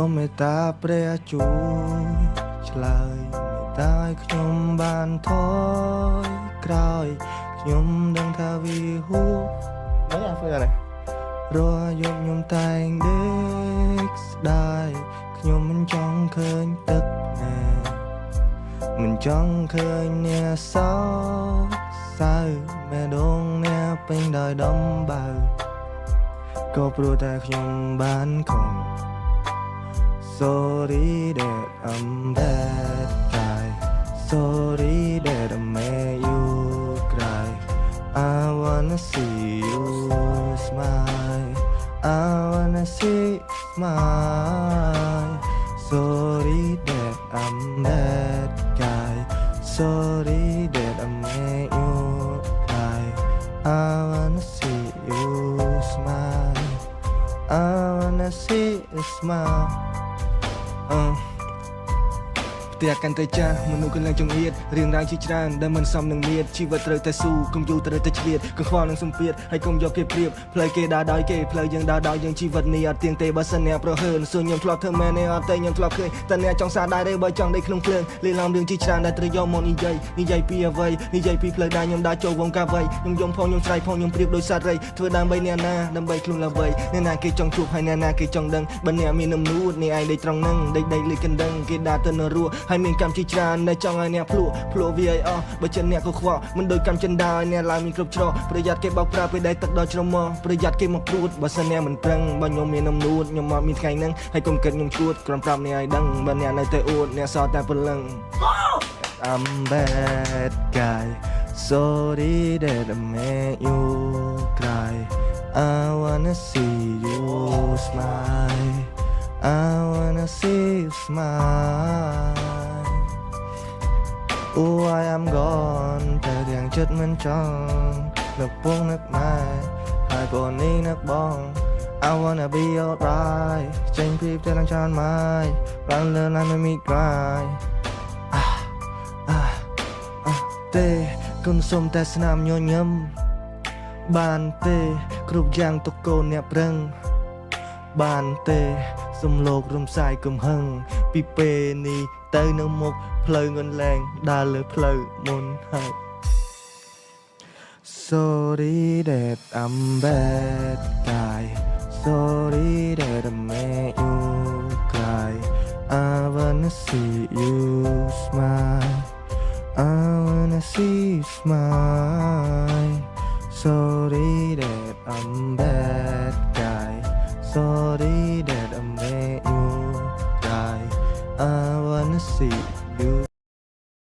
សូមមេត្តាព្រះជួយឆ្លើយមេត្តាឲ្យខ្ញុំបានថយក្រោយខ្ញុំដឹងថាវាហួសមិនអាធ្វើណារាល់យប់ខ្ញុំតែងដេកស្ដាយខ្ញុំមិនចង់ឃើញទឹកណែមិនចង់ឃើញអ្នកសោកសៅមេដងអ្នកពេញដោយដំបៅក៏ព្រោះតែខ្ញុំបានខំ Sorry that I'm bad guy Sorry that I made you cry I wanna see you smile I wanna see you smile Sorry that I'm bad guy Sorry that I made you cry I wanna see you smile I wanna see you smile ផ្ទះកាន់តែចាស់មនុស្សកន្លងចង្អៀតរឿងរ៉ាវជាច្រើនដែលមិនសមនឹងមានជីវិតត្រូវតែស៊ូកុំយូរត្រូវតែឆ្លៀតកង្វល់នឹងសម្ពាធហើយកុំយកគេប្រៀបផ្លូវគេដើរដោយគេផ្លូវយើងដើរដោយយើងជីវិតនេះអត់ទៀងទេបើសិនអ្នកប្រហើនសួរខ្ញុំធ្លាប់ធ្វើមែនទេអត់ទេខ្ញុំធ្លាប់ឃើញតែអ្នកចង់សារដែរទេបើចង់ដេកក្នុងភ្លើងលេឡំរឿងជាច្រើនដែលត្រូវយកមកនិយាយពីអ្វីនិយាយពីផ្លូវដែលខ្ញុំដើរចូលវងកាវៃខ្ញុំយំផងខ្ញុំស្រ័យផងខ្ញុំប្រៀបដោយសត្វរៃធ្វើដើម្បីអ្នកណាដើម្បីខ្លួនអ្វីអ្នកណាគេចង់ជួបហើយអ្នកណាគេចង់ដឹងបើអ្នកមាននំនួតនេះឯងដេកត្រង់ហ្នឹងដេកលឺកណ្ដឹងគេដើរទៅនៅរស់ហើយមានកម្មជាច្រើនដែលចង់ឲ្យអ្នកភ្លក់វាឲ្យអស់បើចិត្តអ្នកក៏ខ្វក់មិនដូចកម្មចិនដាឲ្យអ្នកឡើងមានគ្រប់ច្រកប្រយ័ត្នគេបោកប្រាស់ពេលដែលទឹកដល់ជ្រមុះប្រយ័ត្នគេមកព្រួតបើសិនអ្នកមិនប្រឹងបើខ្ញុំមាននំនួតខ្ញុំមកមានថ្ងៃហ្នឹងហើយកុំគិតខ្ញុំឈួតគ្រាន់ប្រាប់អ្នកឲ្យដឹងបើអ្នកនៅតែអួតអ្នកសតតែព្រលឹង I'm bad guy Sorry that I made you cry I wanna see you smile I wanna see you smile Oh I am gone តែទាំងចិត្តមិនចង់នឹកពងនឹកម៉ែហើយព្រោះនេះនឹកបង I wanna be alright ចេញពីផ្ទះឡើងចានម៉ាយឡើងលើឡើងមិនមីក្រៃទេគុណសុំតែស្នាមញញឹមបានទេគ្រប់យ៉ាងទុកកូនអ្នកប្រឹងបានទេសំលោករំសាយកំហឹងពីពេលនេះទៅនៅមុខផ្លូវងន់លែងដើរលើផ្លូវមុនហើយ Sorry that I'm bad guy Sorry that I made you cry I wanna see you smile I wanna see you smile Sorry that I'm bad guy Sorry that I made you cry I wanna see you